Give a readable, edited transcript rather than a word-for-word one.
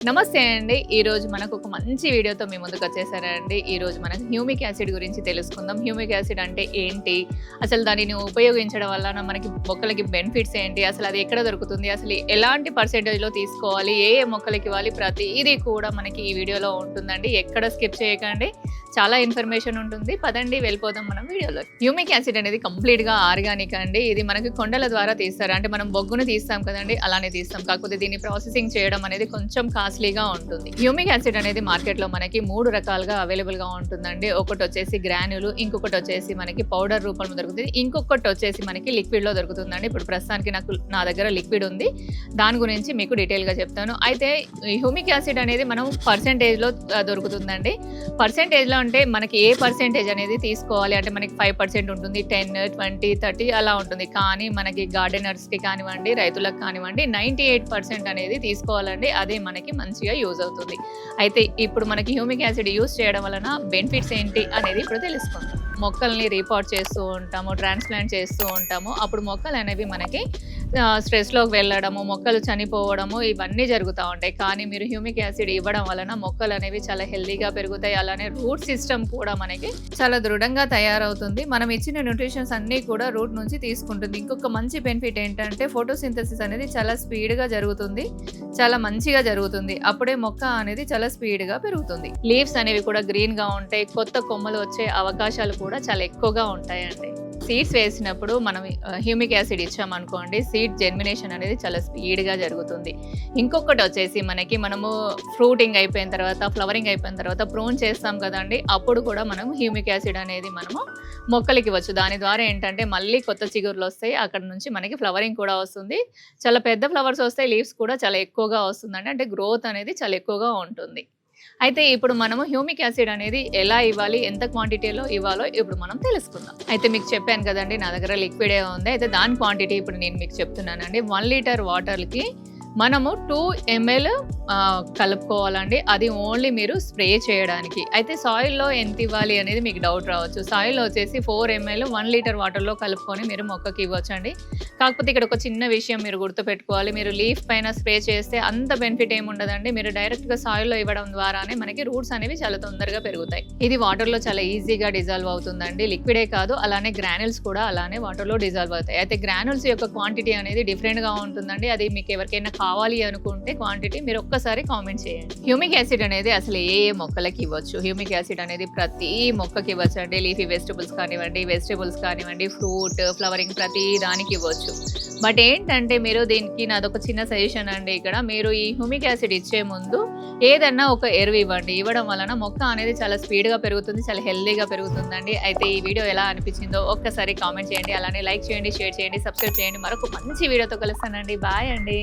నమస్తే అండి. ఈరోజు మనకు ఒక మంచి వీడియోతో మీ ముందుకు వచ్చేసానండి. ఈరోజు మనం హ్యూమిక్ యాసిడ్ గురించి తెలుసుకుందాం. హ్యూమిక్ యాసిడ్ అంటే ఏంటి? అసలు దానిని ఉపయోగించడం వలన మనకి మొక్కలకి బెనిఫిట్స్ ఏంటి? అసలు అది ఎక్కడ దొరుకుతుంది? అసలు ఎలాంటి పర్సెంటేజ్‌లో తీసుకోవాలి? ఏ ఏ మొక్కలకి ఇవ్వాలి? ప్రతీది కూడా మనకి ఈ వీడియోలో ఉంటుందండి. ఎక్కడ స్కిప్ చేయకండి. చాలా ఇన్ఫర్మేషన్ ఉంటుంది. పదండి వెళ్ళిపోదాం మనం వీడియోలో. హ్యూమిక్ యాసిడ్ అనేది కంప్లీట్‌గా ఆర్గానిక్ అండి. ఇది మనకి కొండల ద్వారా తీస్తారు. అంటే మనం బొగ్గును తీస్తాం కదండీ! అలానే తీస్తాం. కాకపోతే దీన్ని ప్రాసెసింగ్ చేయడం అనేది కొంచెం కాస్ట్లీగా ఉంటుంది. హ్యూమిక్ యాసిడ్ అనేది మార్కెట్లో మనకి 3 రకాలుగా అవైలబుల్‌గా ఉంటుందండి. ఒకటి వచ్చేసి గ్రాన్యూల్, ఇంకొకటి వచ్చేసి మనకి పౌడర్ రూపంలో దొరుకుతుంది. ఇంకొకటి వచ్చేసి మనకి లిక్విడ్‌లో దొరుకుతుందండి. ఇప్పుడు ప్రస్తుతానికి నా దగ్గర లిక్విడ్ ఉంది. దాని గురించి మీకు డీటెయిల్‌గా చెప్తాను. అయితే ఈ హ్యూమిక్ యాసిడ్ అనేది మనం పర్సెంటేజ్‌లో దొరుకుతుందండి. పర్సెంటేజ్‌లో అంటే మనకి ఏ పర్సెంటేజ్ అనేది తీసుకోవాలి అంటే మనకి 5% ఉంటుంది, 10, 20, 30 అలా ఉంటుంది. కానీ మనకి గార్డెనర్స్‌కి కానివ్వండి, రైతులకు కానివ్వండి 98% అనేది తీసుకోవాలండి. అదే మనకి మంచిగా యూజ్ అవుతుంది. అయితే ఇప్పుడు మనకి హ్యూమిక్ యాసిడ్ యూజ్ చేయడం వలన బెనిఫిట్స్ ఏంటి అనేది ఇప్పుడు తెలుసుకుందాం. మొక్కల్ని రీపాట్ చేస్తూ ఉంటాము, ట్రాన్స్‌ప్లాంట్ చేస్తూ ఉంటాము. అప్పుడు మొక్కలు అనేవి మనకి స్ట్రెస్‌లోకి వెళ్ళడము, మొక్కలు చనిపోవడము ఇవన్నీ జరుగుతూ ఉంటాయి. కానీ మీరు హ్యూమిక్ యాసిడ్ ఇవ్వడం వలన మొక్కలు అనేవి చాలా హెల్తీగా పెరుగుతాయి. అలానే రూట్ సిస్టమ్ కూడా మనకి చాలా దృఢంగా తయారవుతుంది. మనం ఇచ్చిన న్యూట్రిషన్స్ అన్నీ కూడా రూట్ నుంచి తీసుకుంటుంది. ఇంకొక మంచి బెనిఫిట్ ఏంటంటే ఫోటోసింథసిస్ అనేది చాలా స్పీడ్‌గా జరుగుతుంది. చాలా మంచిగా జరుగుతుంది. అప్పుడే మొక్క అనేది చాలా స్పీడ్‌గా పెరుగుతుంది. లీవ్స్ అనేవి కూడా గ్రీన్‌గా ఉంటాయి. కొత్త కొమ్మలు వచ్చే అవకాశాలు కూడా చాలా ఎక్కువగా ఉంటాయండి. సీడ్స్ వేసినప్పుడు మనం హ్యూమిక్ యాసిడ్ ఇచ్చామనుకోండి, సీడ్ జెర్మినేషన్ అనేది చాలా స్పీడ్‌గా జరుగుతుంది. ఇంకొకటి వచ్చేసి మనము ఫ్రూటింగ్ అయిపోయిన తర్వాత, ఫ్లవరింగ్ అయిపోయిన తర్వాత ప్రూన్ చేస్తాం కదండీ! అప్పుడు కూడా మనం హ్యూమిక్ యాసిడ్ అనేది మనము మొక్కలకి ఇవ్వచ్చు. దాని ద్వారా ఏంటంటే మళ్ళీ కొత్త చిగుర్లు వస్తాయి. అక్కడ నుంచి మనకి ఫ్లవరింగ్ కూడా వస్తుంది. చాలా పెద్ద ఫ్లవర్స్ వస్తాయి. లీవ్స్ కూడా చాలా ఎక్కువగా వస్తుందండి. అంటే గ్రోత్ అనేది చాలా ఎక్కువగా ఉంటుంది. అయితే ఇప్పుడు మనము హ్యూమిక్ యాసిడ్ అనేది ఎలా ఇవ్వాలి, ఎంత క్వాంటిటీలో ఇవ్వాలో ఇప్పుడు మనం తెలుసుకుందాం. అయితే మీకు చెప్పాను కదండీ! నా దగ్గర లిక్విడే ఉంది. అయితే దాని క్వాంటిటీ ఇప్పుడు నేను మీకు చెప్తున్నానండి. 1 లీటర్ వాటర్‌కి మనము 2 ml కలుపుకోవాలండి. అది ఓన్లీ మీరు స్ప్రే చేయడానికి. అయితే సాయిల్‌లో ఎంత ఇవ్వాలి అనేది మీకు డౌట్ రావచ్చు. సాయిల్‌లో వచ్చేసి 4 ml 1 లీటర్ వాటర్‌లో కలుపుకొని మీరు మొక్కకి ఇవ్వచ్చండి. కాకపోతే ఇక్కడ ఒక చిన్న విషయం మీరు గుర్తుపెట్టుకోవాలి. మీరు లీఫ్ పైన స్ప్రే చేస్తే అంత బెనిఫిట్ ఏమి ఉండదండి. మీరు డైరెక్ట్‌గా సాయిల్‌లో ఇవ్వడం ద్వారానే మనకి రూట్స్ అనేవి చాలా తొందరగా పెరుగుతాయి. ఇది వాటర్‌లో చాలా ఈజీగా డిజాల్వ్ అవుతుందండి. లిక్విడే కాదు, అలానే గ్రాన్యూల్స్ కూడా అలానే వాటర్‌లో డిజాల్వ్ అవుతాయి. అయితే గ్రాన్యూల్స్ యొక్క క్వాంటిటీ అనేది డిఫరెంట్‌గా ఉంటుందండి. అది మీకు ఎవరికైనా కావాలి అనుకుంటే క్వాంటిటీ మీరు ఒక్కసారి కామెంట్ చేయండి. హ్యూమిక్ యాసిడ్ అనేది అసలు ఏ ఏ మొక్కలకి ఇవ్వచ్చు? హ్యూమిక్ యాసిడ్ అనేది ప్రతి మొక్కకి ఇవ్వచ్చు అండి. లీఫీ వెజిటబుల్స్ కానివ్వండి, ఫ్రూట్, ఫ్లవరింగ్ ప్రతి దానికి ఇవ్వచ్చు. బట్ ఏంటంటే మీరు దీనికి నాదొక చిన్న సజెషన్ అండి. ఇక్కడ మీరు ఈ హ్యూమిక్ యాసిడ్ ఇచ్చే ముందు ఏదన్నా ఒక ఎరువు ఇవ్వండి. ఇవ్వడం వలన మొక్క అనేది చాలా స్పీడ్‌గా పెరుగుతుంది, చాలా హెల్తీగా పెరుగుతుందండి. అయితే ఈ వీడియో ఎలా అనిపించిందో ఒక్కసారి కామెంట్ చేయండి. అలానే లైక్ చేయండి, షేర్ చేయండి, సబ్స్క్రైబ్ చేయండి. మరొక మంచి వీడియోతో కలుస్తానండి. బాయ్ అండి.